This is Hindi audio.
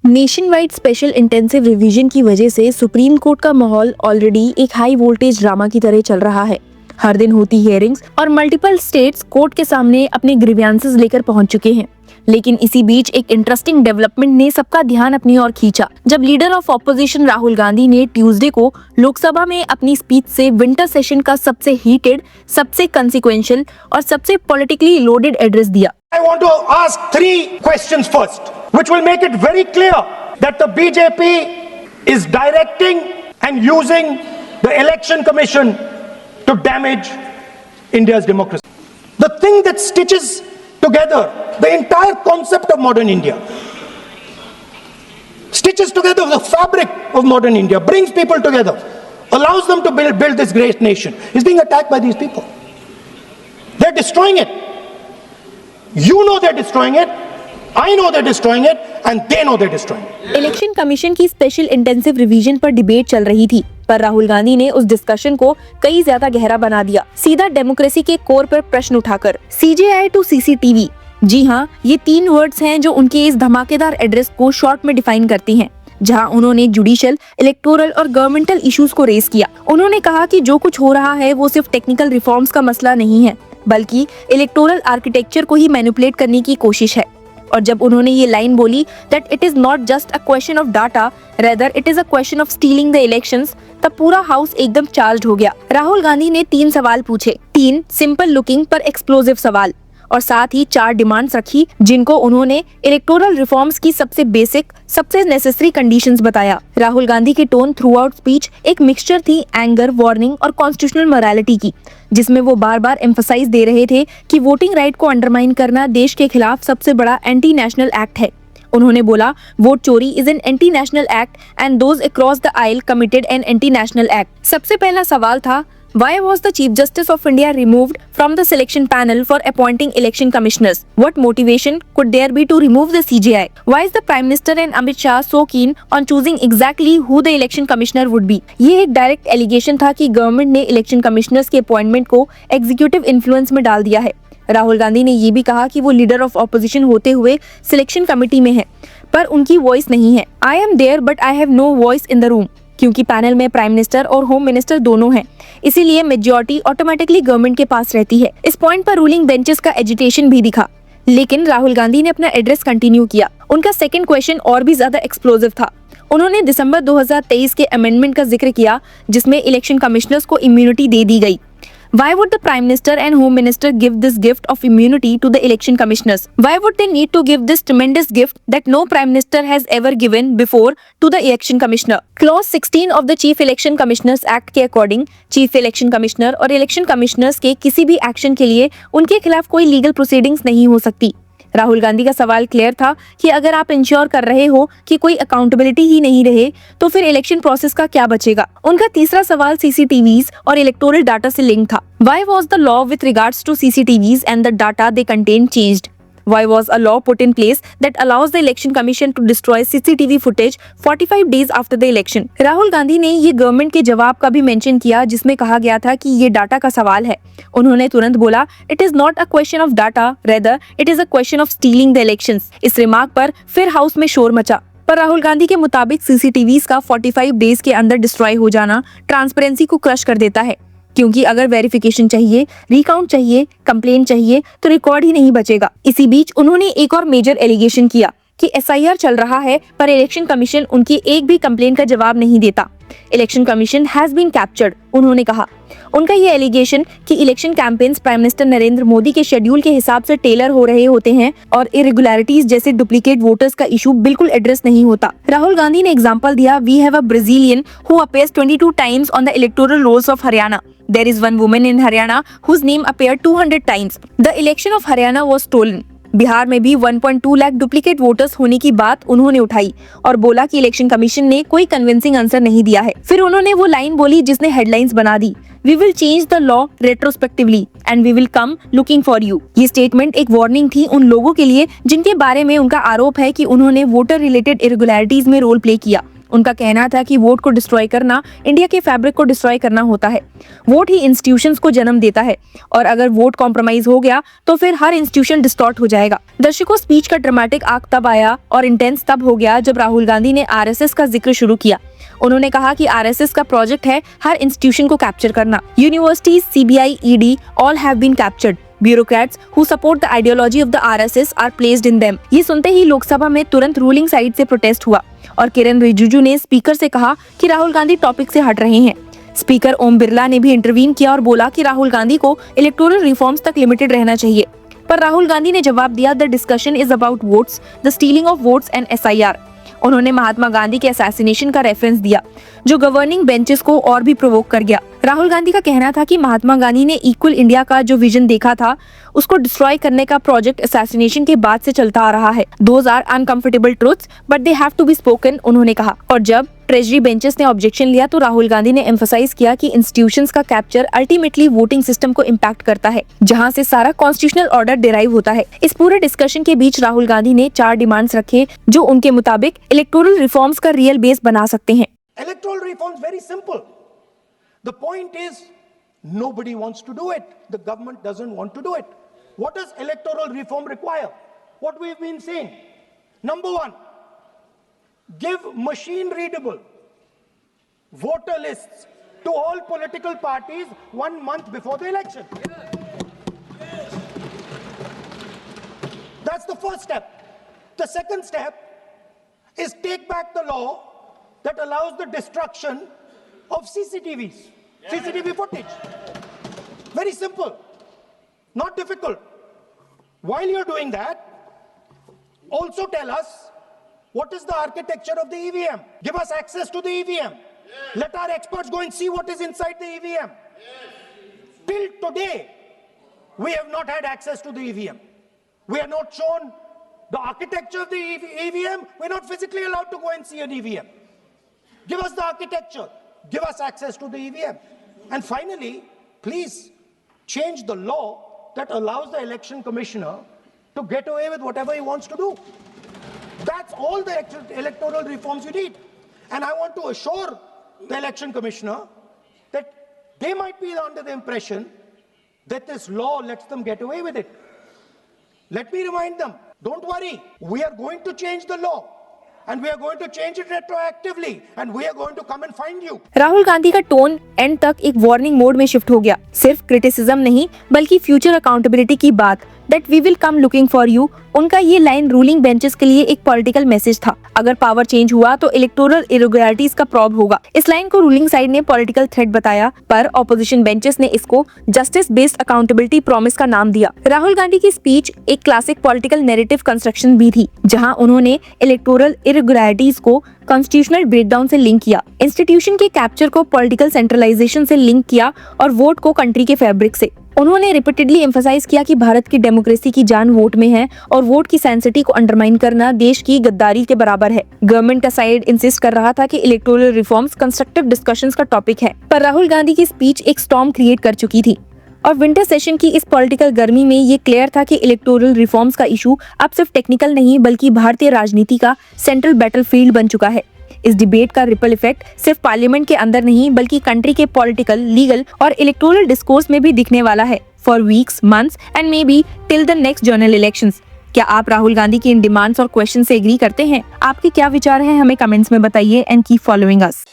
Nation wide special intensive revision की वजह से सुप्रीम कोर्ट का माहौल ऑलरेडी एक हाई वोल्टेज ड्रामा की तरह चल रहा है। हर दिन होती हियरिंग्स और मल्टीपल स्टेट्स कोर्ट के सामने अपने ग्रीवियंसेस लेकर पहुंच चुके हैं। लेकिन इसी बीच एक इंटरेस्टिंग डेवलपमेंट ने सबका ध्यान अपनी ओर खींचा, जब leader of opposition Rahul Gandhi ने ट्यूसडे को लोकसभा में अपनी स्पीच से विंटर सेशन का सबसे हीटेड, सबसे कंसिक्वेंशियल और सबसे पॉलिटिकली लोडेड एड्रेस दिया। I want to ask three questions first, which will make it very clear that the BJP is directing and using the election commission to damage India's democracy. The thing that stitches together the entire concept of modern India, stitches together the fabric of modern India, brings people together, allows them to build this great nation, is being attacked by these people. They're destroying it. You know they're destroying it, I know they're destroying it, and they know they're destroying it. Election commission की स्पेशल इंटेंसिव रिवीजन पर डिबेट चल रही थी, पर राहुल गांधी ने उस डिस्कशन को कई ज्यादा गहरा बना दिया, सीधा डेमोक्रेसी के कोर पर प्रश्न उठाकर। CJI टू CCTV, जी हाँ, ये 3 वर्ड्स हैं जो उनके इस धमाकेदार एड्रेस को शॉर्ट में डिफाइन करती हैं, जहां उन्होंने जुडिशियल, इलेक्टोरल और गवर्नमेंटल इश्यूज को रेस किया। उन्होंने कहा कि जो कुछ हो रहा है वो सिर्फ टेक्निकल रिफॉर्म्स का मसला नहीं है, बल्कि इलेक्टोरल आर्किटेक्चर को ही मैनिपुलेट करने की कोशिश है। और जब उन्होंने ये लाइन बोली that it is not just a question of data, rather it is a question of stealing the elections, तब पूरा हाउस एकदम चार्ज हो गया। राहुल गांधी ने 3 सवाल पूछे, 3 सिंपल लुकिंग पर एक्सप्लोसिव सवाल, और साथ ही 4 डिमांड्स रखी, जिनको उन्होंने इलेक्टोरल रिफॉर्म्स की सबसे बेसिक, सबसे नेसेसरी कंडीशंस बताया। राहुल गांधी की टोन थ्रू आउट स्पीच एक मिक्सचर थी एंगर, वार्निंग और कॉन्स्टिट्यूशनल मोरालिटी की, जिसमें वो बार बार एम्फसाइज दे रहे थे कि वोटिंग राइट को अंडरमाइन करना देश के खिलाफ सबसे बड़ा एंटी नेशनल एक्ट है। उन्होंने बोला, वोट चोरी is an anti national act and those across the aisle committed an anti national act. सबसे पहला सवाल था, Why was the Chief Justice of India removed from the selection panel for appointing election commissioners? What motivation could there be to remove the CJI? Why is the Prime Minister and Amit Shah so keen on choosing exactly who the election commissioner would be? ये एक डायरेक्ट एलिगेशन था कि गवर्नमेंट ने इलेक्शन कमिश्नर्स के अपॉइंटमेंट को एग्जीक्यूटिव इन्फ्लुएंस में डाल दिया है। राहुल गांधी ने ये भी कहा कि वो लीडर ऑफ ऑपोजिशन होते हुए सिलेक्शन कमेटी में है, पर उनकी वॉइस नहीं है। I am there but I have no voice in the room, क्योंकि पैनल में प्राइम मिनिस्टर और होम मिनिस्टर दोनों हैं, इसीलिए मेजॉरिटी ऑटोमेटिकली गवर्नमेंट के पास रहती है। इस पॉइंट पर रूलिंग बेंचेस का एजिटेशन भी दिखा, लेकिन राहुल गांधी ने अपना एड्रेस कंटिन्यू किया। उनका सेकंड क्वेश्चन और भी ज्यादा एक्सप्लोसिव था। उन्होंने दिसंबर 2023 के अमेंडमेंट का जिक्र किया, जिसमें इलेक्शन कमिश्नर्स को इम्यूनिटी दे दी गई। Why would the Prime Minister and Home Minister give this gift of immunity to the election commissioners? Why would they need to give this tremendous gift that no Prime Minister has ever given before to the election commissioner? Clause 16 of the Chief Election Commissioners Act के अकॉर्डिंग चीफ इलेक्शन कमिश्नर और इलेक्शन कमिश्नर्स के किसी भी एक्शन के लिए उनके खिलाफ कोई लीगल प्रोसीडिंग्स नहीं हो सकती। राहुल गांधी का सवाल क्लियर था कि अगर आप इंश्योर कर रहे हो कि कोई अकाउंटेबिलिटी ही नहीं रहे, तो फिर इलेक्शन प्रोसेस का क्या बचेगा। उनका तीसरा सवाल CCTVs और इलेक्टोरल डाटा से लिंक था। Why was the law with regards to CCTVs and the data they contain changed? Why was a law put in place that allows the election commission to destroy CCTV footage 45 days after the election? Rahul Gandhi ने ये गवर्नमेंट के जवाब का भी मेंशन किया, जिसमें कहा गया था कि ये डाटा का सवाल है। उन्होंने तुरंत बोला, it is not a question of data, rather it is a question of stealing the elections. इस रिमार्क पर फिर हाउस में शोर मचा, पर राहुल गांधी के मुताबिक CCTVs का 45 डेज के अंदर डिस्ट्रॉय हो जाना ट्रांसपेरेंसी को क्रश कर देता है, क्योंकि अगर वेरिफिकेशन चाहिए, रिकाउंट चाहिए, कंप्लेन चाहिए, तो रिकॉर्ड ही नहीं बचेगा। इसी बीच उन्होंने एक और मेजर एलिगेशन किया कि SIR चल रहा है, पर इलेक्शन कमीशन उनकी एक भी कंप्लेन का जवाब नहीं देता। Election commission has been captured, उन्होंने कहा। उनका ये एलिगेशन कि election campaigns prime minister Narendra Modi के शेड्यूल के हिसाब से टेलर हो रहे होते हैं और इरेगुलरिटीज जैसे डुप्लीकेट वोटर्स का इशू बिल्कुल एड्रेस नहीं होता। राहुल गांधी ने एग्जांपल दिया, we have a Brazilian who appears 22 times on the electoral rolls of Haryana. There is one woman in Haryana whose name appeared 200 times. The election of Haryana was stolen. Bihar में भी 1.2 लाख डुप्लीकेट वोटर्स होने की बात उन्होंने उठाई और बोला कि इलेक्शन कमीशन ने कोई कन्विंसिंग आंसर नहीं दिया है। फिर उन्होंने वो लाइन बोली जिसने हेडलाइंस बना दी, we will change the law retrospectively and we will come looking for you. ये स्टेटमेंट एक वार्निंग थी उन लोगों के लिए जिनके बारे में उनका आरोप है कि उन्होंने वोटर रिलेटेड इरेगुलरिटीज में रोल प्ले किया, उनका कहना था कि वोट को डिस्ट्रॉय करना इंडिया के फैब्रिक को डिस्ट्रॉय करना होता है। वोट ही इंस्टीट्यूशंस को जन्म देता है और अगर वोट कॉम्प्रोमाइज हो गया तो फिर हर इंस्टीट्यूशन डिस्टॉर्ट हो जाएगा। दर्शकों, स्पीच का ड्रामेटिक आर्क तब आया और इंटेंस तब हो गया जब राहुल गांधी ने आरएसएस का जिक्र शुरू किया। उन्होंने कहा कि आरएसएस का प्रोजेक्ट है हर इंस्टीट्यूशन को कैप्चर करना। Universities, CBI, ED all have been captured. Bureaucrats who support the ideology of the RSS are placed in them। ये सुनते ही लोकसभा में तुरंत रूलिंग साइड से प्रोटेस्ट हुआ और किरेन रिजिजू ने स्पीकर से कहा कि राहुल गांधी टॉपिक से हट रहे हैं। स्पीकर ओम बिरला ने भी इंटरवीन किया और बोला कि राहुल गांधी को इलेक्टोरल रिफॉर्म्स तक लिमिटेड रहना चाहिए, पर राहुल गांधी ने जवाब दिया, the discussion is about votes, the stealing of votes and SIR। उन्होंने महात्मा गांधी के असैसिनेशन का रेफरेंस दिया जो गवर्निंग बेंचेस को और भी प्रोवोक कर गया। राहुल गांधी का कहना था कि महात्मा गांधी ने इक्वल इंडिया का जो विजन देखा था उसको डिस्ट्रॉय करने का प्रोजेक्ट असैसिनेशन के बाद से चलता आ रहा है। Those are uncomfortable truths but they have to be spoken, उन्होंने कहा। और जब ट्रेजरी बेंचेस ने ऑब्जेक्शन लिया तो राहुल गांधी ने एम्फसाइज किया कि इंस्टीट्यूशंस का कैप्चर अल्टीमेटली वोटिंग सिस्टम को इम्पैक्ट करता है, जहां से सारा कॉन्स्टिट्यूशनल ऑर्डर डिराइव होता है। इस पूरे डिस्कशन के बीच राहुल गांधी ने 4 डिमांड्स रखे जो उनके मुताबिक इलेक्टोरल रिफॉर्म्स का रियल बेस बना सकते हैं। Electoral reforms very simple. The point is nobody wants to do it. The government doesn't want to do it. What does electoral reform require? What we've been saying. Number 1, give machine readable voter lists to all political parties 1 month before the election. That's the first step. The second step is take back the law that allows the destruction of CCTVs, CCTV footage. Very simple, not difficult. While you're doing that, also tell us what is the architecture of the EVM. Give us access to the EVM. Let our experts go and see what is inside the EVM. Till today, we have not had access to the EVM. We are not shown the architecture of the EVM. We're not physically allowed to go and see an EVM. Give us the architecture. Give us access to the EVM. And finally, please change the law that allows the election commissioner to get away with whatever he wants to do. That's all the electoral reforms you need. And I want to assure the election commissioner that they might be under the impression that this law lets them get away with it. Let me remind them, don't worry, we are going to change the law. And we are going to change it retroactively and we are going to come and find you. Rahul Gandhi का टोन एंड तक एक वार्निंग मोड में शिफ्ट हो गया। सिर्फ क्रिटिसिज्म नहीं बल्कि फ्यूचर अकाउंटेबिलिटी की बात, that we will come looking for you. उनका ये लाइन रूलिंग बेंचेस के लिए एक पॉलिटिकल मैसेज था। अगर पावर चेंज हुआ तो इलेक्टोरल इरेगुलरिटीज का प्रॉब होगा। इस लाइन को रूलिंग साइड ने पॉलिटिकल थ्रेट बताया, पर ऑपोजिशन बेंचेस ने इसको जस्टिस बेस्ड अकाउंटेबिलिटी प्रॉमिस का नाम दिया। राहुल गांधी की स्पीच एक क्लासिक पॉलिटिकल नैरेटिव कंस्ट्रक्शन भी थी, जहां उन्होंने इलेक्टोरल इरेगुलरिटीज को कॉन्स्टिट्यूशनल ब्रेकडाउन से लिंक किया, इंस्टीट्यूशन के कैप्चर को पॉलिटिकल सेंट्रलाइजेशन से लिंक किया और वोट को कंट्री के फैब्रिक से। उन्होंने रिपीटेडली एम्फसाइज किया कि भारत की डेमोक्रेसी की जान वोट में है और वोट की सेंसिटी को अंडरमाइन करना देश की गद्दारी के बराबर है। गवर्नमेंट का साइड इंसिस्ट कर रहा था कि इलेक्टोरल रिफॉर्म्स कंस्ट्रक्टिव डिस्कशंस का टॉपिक है, पर राहुल गांधी की स्पीच एक स्टॉर्म क्रिएट कर चुकी थी और विंटर सेशन की इस पॉलिटिकल गर्मी में ये क्लियर था कि इलेक्टोरल रिफॉर्म्स का इशू अब सिर्फ टेक्निकल नहीं बल्कि भारतीय राजनीति का सेंट्रल बैटलफील्ड बन चुका है। इस डिबेट का रिपल इफेक्ट सिर्फ पार्लियामेंट के अंदर नहीं बल्कि कंट्री के पॉलिटिकल, लीगल और इलेक्टोरल डिस्कोर्स में भी दिखने वाला है for weeks, months and may be till the next general elections. क्या आप राहुल गांधी की इन डिमांड्स और क्वेश्चन से एग्री करते हैं? आपके क्या विचार हैं हमें कमेंट्स में बताइए एंड कीप फॉलोइंग अस।